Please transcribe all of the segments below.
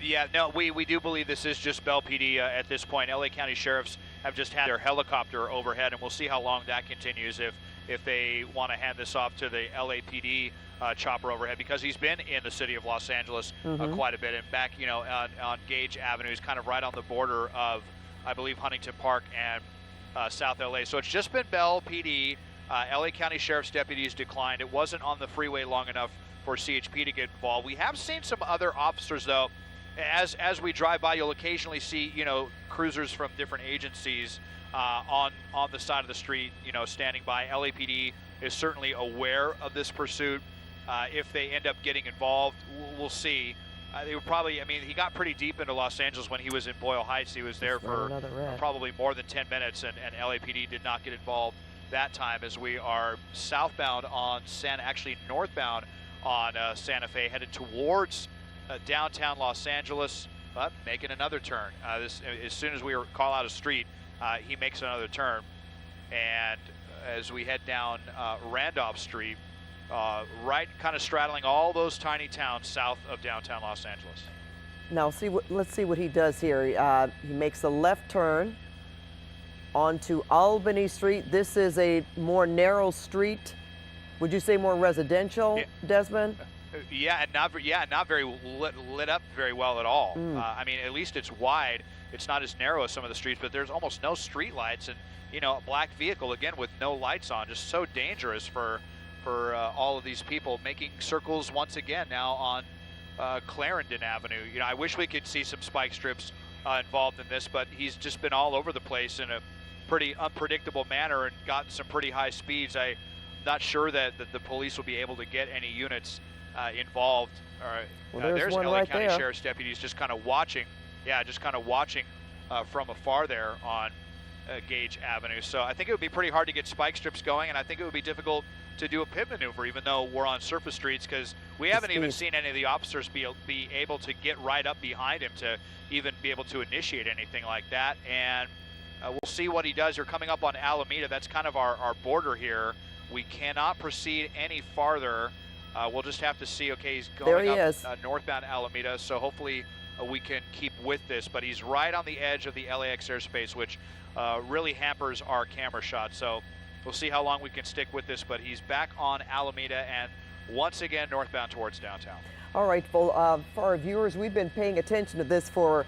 Yeah, no, we do believe this is just Bell PD at this point. LA County Sheriffs have just had their helicopter overhead, and we'll see how long that continues if they want to hand this off to the LAPD chopper overhead, because he's been in the city of Los Angeles quite a bit, and back, on Gage Avenue, is kind of right on the border of, I believe, Huntington Park and South LA. So it's just been Bell PD. LA County Sheriff's deputies declined. It wasn't on the freeway long enough for CHP to get involved. We have seen some other officers, though. As we drive by, you'll occasionally see, cruisers from different agencies on the side of the street, standing by. LAPD is certainly aware of this pursuit. If they end up getting involved, we'll see. They were probably, he got pretty deep into Los Angeles when he was in Boyle Heights. He was there for probably more than 10 minutes, and LAPD did not get involved that time, as we are southbound on northbound on Santa Fe, headed towards downtown Los Angeles, but making another turn. As soon as we call out a street, he makes another turn. And as we head down Randolph Street, right kind of straddling all those tiny towns south of downtown Los Angeles. Now, let's see what he does here. He makes a left turn onto Albany Street. This is a more narrow street. Would you say more residential, Desmond? Yeah, and not very lit up very well at all. At least it's wide. It's not as narrow as some of the streets, but there's almost no street lights, and a black vehicle again with no lights on, just so dangerous for all of these people making circles once again now on Clarendon Avenue. I wish we could see some spike strips involved in this, but he's just been all over the place in a pretty unpredictable manner and gotten some pretty high speeds. I'm not sure that the police will be able to get any units involved. There's one LA right County there. Sheriff's deputies just kind of watching. Yeah, just kind of watching from afar there on Gage Avenue. So I think it would be pretty hard to get spike strips going, and I think it would be difficult to do a pit maneuver, even though we're on surface streets, because we haven't even seen any of the officers be able to get right up behind him to even be able to initiate anything like that. And we'll see what he does. You're coming up on Alameda. That's kind of our border here. We cannot proceed any farther. We'll just have to see. Okay, he's going up northbound Alameda, so hopefully we can keep with this. But he's right on the edge of the LAX airspace, which really hampers our camera shot. So we'll see how long we can stick with this. But he's back on Alameda and once again northbound towards downtown. All right, well, for our viewers, we've been paying attention to this for,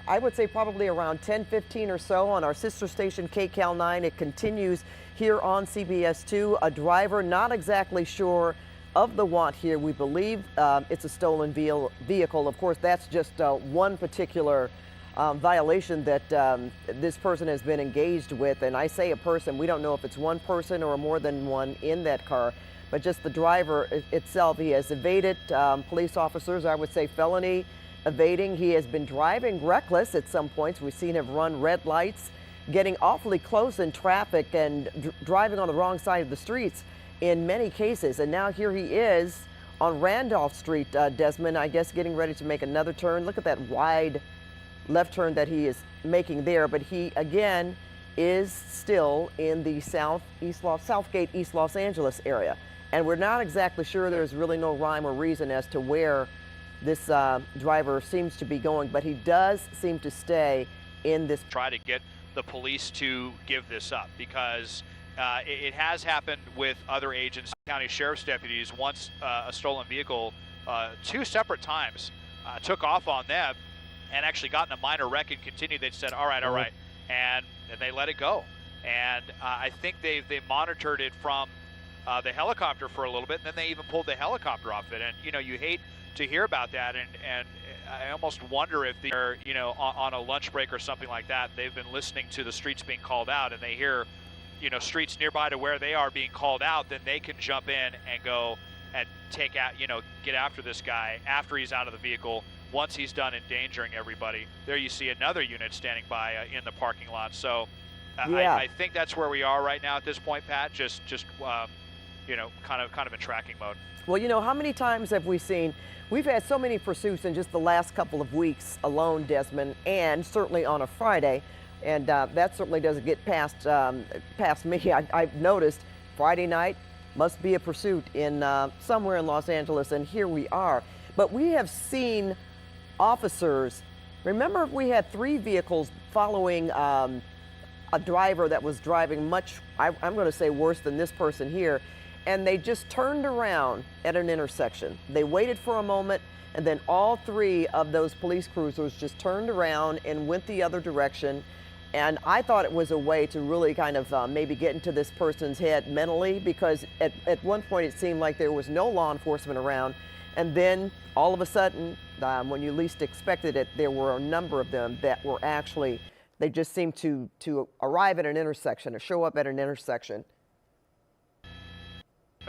I would say, probably around 10-15 or so on our sister station KCAL 9. It continues here on CBS 2. A driver not exactly sure of the want here. We believe it's a stolen vehicle. Of course, that's just one particular violation that this person has been engaged with. And I say a person, we don't know if it's one person or more than one in that car, but just the driver itself. He has evaded police officers, I would say felony evading. He has been driving reckless at some points. We've seen him run red lights, getting awfully close in traffic and driving on the wrong side of the streets in many cases. And now here he is on Randolph Street, Desmond, I guess getting ready to make another turn. Look at that wide left turn that he is making there. But he, again, is still in the Southgate, East Los Angeles area. And we're not exactly sure. There's really no rhyme or reason as to where this driver seems to be going, but he does seem to stay in this. Try to get the police to give this up, because it has happened with other agents, county sheriff's deputies. Once a stolen vehicle, 2 separate times, took off on them and actually got in a minor wreck and continued. They said, all right, and they let it go. And I think they monitored it from the helicopter for a little bit, and then they even pulled the helicopter off it. And you hate to hear about that, and I almost wonder if they're on a lunch break or something like that. They've been listening to the streets being called out, and they hear streets nearby to where they are being called out. Then they can jump in and go and take out, get after this guy after he's out of the vehicle. Once he's done endangering everybody, there you see another unit standing by in the parking lot. So I think that's where we are right now at this point, Pat. Just kind of in tracking mode. Well, how many times have we seen? We've had so many pursuits in just the last couple of weeks alone, Desmond, and certainly on a Friday. And that certainly doesn't get past me. I've noticed Friday night must be a pursuit in somewhere in Los Angeles, and here we are. But we have seen officers. Remember, we had 3 vehicles following a driver that was driving much, I'm going to say worse than this person here, and they just turned around at an intersection. They waited for a moment, and then all 3 of those police cruisers just turned around and went the other direction. And I thought it was a way to really kind of maybe get into this person's head mentally, because at one point it seemed like there was no law enforcement around. And then all of a sudden, when you least expected it, there were a number of them that were actually, they just seemed to arrive at an intersection or show up at an intersection.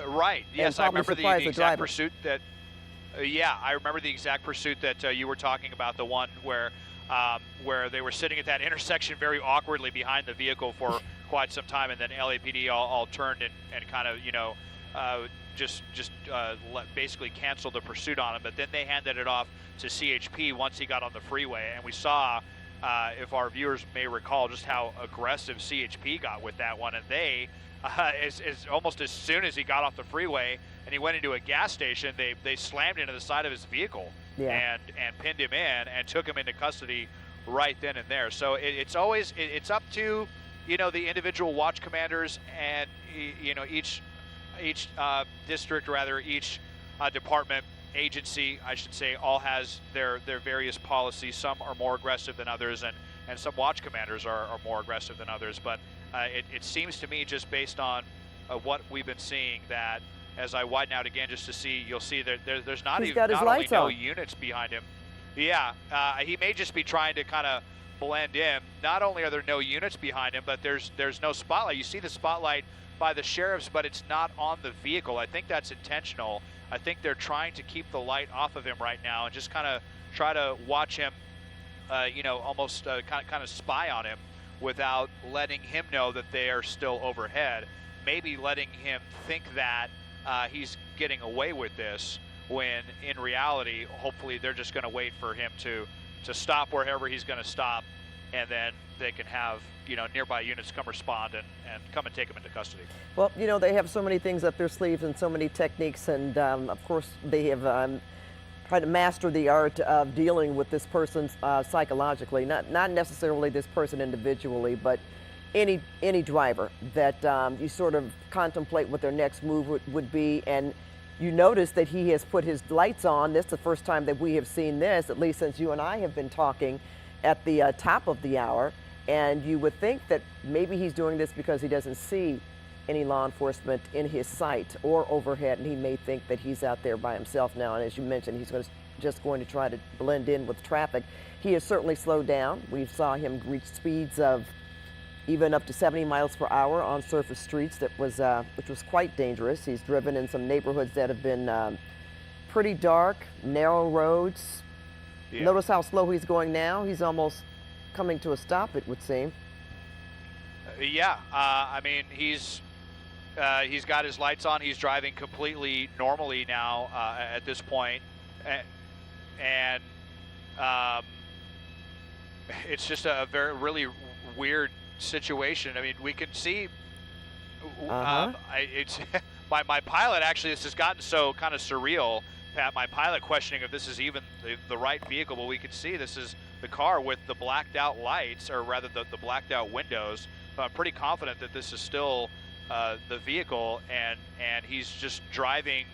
Right. Yes, I remember the exact pursuit that, yeah, I remember the exact pursuit that you were talking about, the one where they were sitting at that intersection very awkwardly behind the vehicle for quite some time, and then LAPD all turned and kind of, you know, basically canceled the pursuit on him. But then they handed it off to CHP once he got on the freeway, and we saw, if our viewers may recall, just how aggressive CHP got with that one. And they, almost as soon as he got off the freeway and he went into a gas station, they slammed into the side of his vehicle. Yeah. And pinned him in and took him into custody right then and there. So it's always up to, you know, the individual watch commanders, and you know, each district, or rather each department, agency, I should say, all has their various policies. Some are more aggressive than others, and some watch commanders are more aggressive than others. But it seems to me, just based on what we've been seeing, that as I widen out again just to see, you'll see that there's not only no units behind him. Yeah, he may just be trying to kind of blend in. Not only are there no units behind him, but there's no spotlight. You see the spotlight by the sheriffs, but it's not on the vehicle. I think that's intentional. I think they're trying to keep the light off of him right now and just kind of try to watch him, you know, almost kind of spy on him without letting him know that they are still overhead. Maybe letting him think that he's getting away with this, when in reality, hopefully they're just going to wait for him to stop wherever he's going to stop, and then they can have, you know, nearby units come respond and come and take him into custody. Well, you know, they have so many things up their sleeves and so many techniques, and of course they have tried to master the art of dealing with this person psychologically, not necessarily this person individually, but any driver that you sort of contemplate what their next move would be. And you notice that he has put his lights on. This is the first time that we have seen this, at least since you and I have been talking at the top of the hour. And you would think that maybe he's doing this because he doesn't see any law enforcement in his sight or overhead, and he may think that he's out there by himself now. And as you mentioned, he's just going to try to blend in with traffic. He has certainly slowed down. We saw him reach speeds of even up to 70 miles per hour on surface streets, which was quite dangerous. He's driven in some neighborhoods that have been pretty dark, narrow roads. Yeah. Notice how slow he's going now. He's almost coming to a stop, it would seem. Yeah, I mean, he's got his lights on. He's driving completely normally now at this point, and it's just a really weird situation. I mean, we can see. It's my pilot, actually. This has gotten so kind of surreal, Pat. My pilot questioning if this is even the right vehicle, but we can see this is the car with the blacked out lights, or rather the blacked out windows. But I'm pretty confident that this is still the vehicle, and he's just driving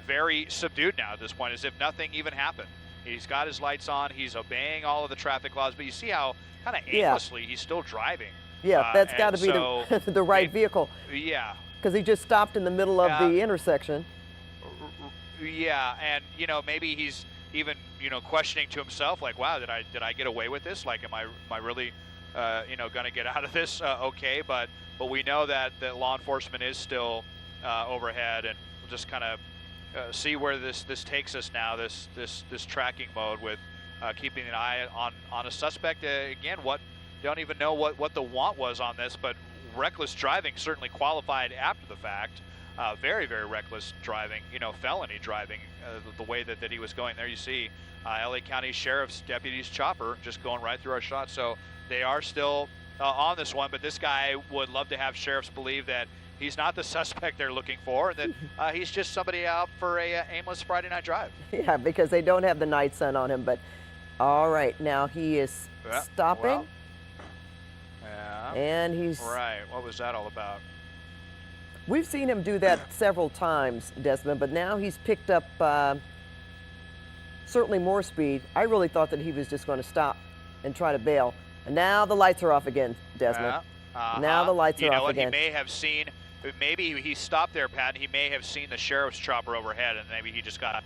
very subdued now at this point, as if nothing even happened. He's got his lights on. He's obeying all of the traffic laws, but you see how kind of aimlessly he's still driving. Yeah, that's got to be the right vehicle. Yeah. Because he just stopped in the middle of the intersection. Yeah, and you know, maybe he's even, you know, questioning to himself, like, wow, did I get away with this? Like, am I really you know, going to get out of this okay? But we know that law enforcement is still overhead, and we'll just kind of see where this takes us now. This tracking mode with keeping an eye on a suspect. Again, don't even know what the want was on this, but reckless driving certainly qualified after the fact. Very, very reckless driving, you know, felony driving, the way that he was going there. You see LA County Sheriff's deputies chopper just going right through our shot. So they are still on this one, but this guy would love to have sheriffs believe that he's not the suspect they're looking for, and that he's just somebody out for a aimless Friday night drive. Yeah, because they don't have the night sun on him. But all right, now he is stopping. Well, yeah. And he's right. What was that all about? We've seen him do that several times, Desmond, but now he's picked up certainly more speed. I really thought that he was just going to stop and try to bail. And now the lights are off again, Desmond. Now the lights are off again. You know what? He may have seen, maybe he stopped there, Pat, and he may have seen the sheriff's chopper overhead, and maybe he just got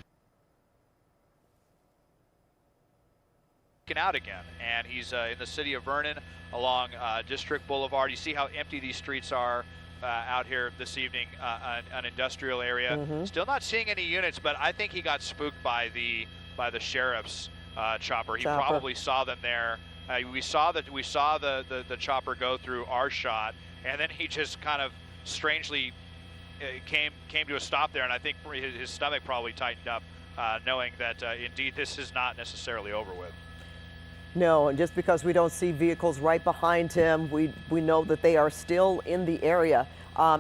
out again. And he's in the city of Vernon along District Boulevard. You see how empty these streets are out here this evening, an industrial area. Still not seeing any units, but I think he got spooked by the sheriff's chopper. He probably saw them there. We saw the chopper go through our shot, and then he just kind of strangely came to a stop there, and I think his stomach probably tightened up, knowing that indeed this is not necessarily over with. No, and just because we don't see vehicles right behind him, we know that they are still in the area.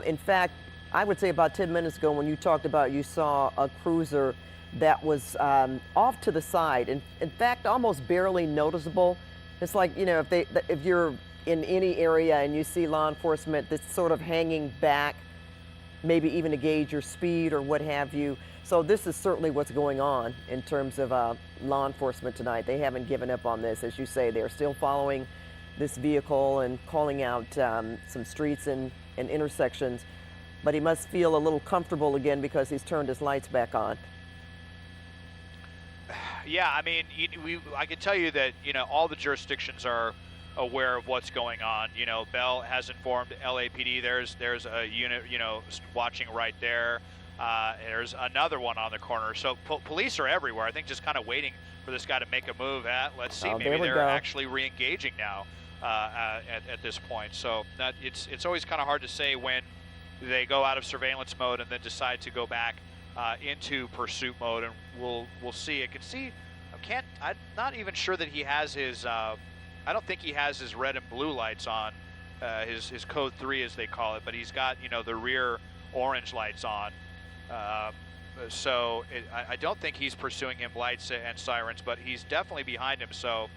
In fact, I would say about 10 minutes ago when you talked about you saw a cruiser that was off to the side, in fact, almost barely noticeable. It's like, you know, if you're in any area and you see law enforcement that's sort of hanging back, maybe even to gauge your speed or what have you. So this is certainly what's going on in terms of law enforcement tonight. They haven't given up on this. As you say, they're still following this vehicle and calling out some streets and intersections. But he must feel a little comfortable again because he's turned his lights back on. Yeah, I mean, I can tell you that, you know, all the jurisdictions are aware of what's going on. You know, Bell has informed LAPD there's a unit, you know, watching right there. There's another one on the corner. So police are everywhere. I think just kind of waiting for this guy to make a move. Let's see, maybe they're actually re-engaging now at this point. So it's always kind of hard to say when they go out of surveillance mode and then decide to go back into pursuit mode, and we'll see. I'm not even sure that he has his. I don't think he has his red and blue lights on, his code 3 as they call it, but he's got, you know, the rear orange lights on. So I don't think he's pursuing him lights and sirens, but he's definitely behind him. So